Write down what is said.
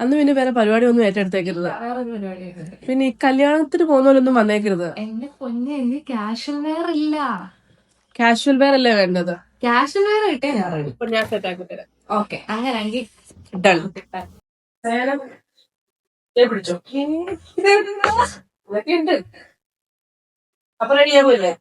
അന്ന് പിന്നെ വേറെ പരിപാടി ഒന്നും ഏറ്റെടുത്തേക്കരുത്. വേറൊരു പരിപാടിയൊക്കെ. പിന്നെ ഈ കല്യാണത്തിന് പോകുന്നവരൊന്നും വന്നേക്കരുത്. എന്റെ പൊന്നെ, എനിക്ക് ക്യാഷ്വൽ വെയർ ഇല്ല. കാഷ്വൽ വെയർ അല്ലേ വേണ്ടത്? ക്യാഷ്വൽ വെയർ കിട്ടിയാ ഞാൻ റെഡി. ഇപ്പൊ ഞാൻ സെറ്റ് ആക്കി തരാം. ഓക്കെ, അങ്ങനെയാണെങ്കിൽ ഡൺ. പിടിച്ചോ, ഇതൊക്കെ ഉണ്ട്. അപ്പൊ റെഡി ആകുമല്ലേ?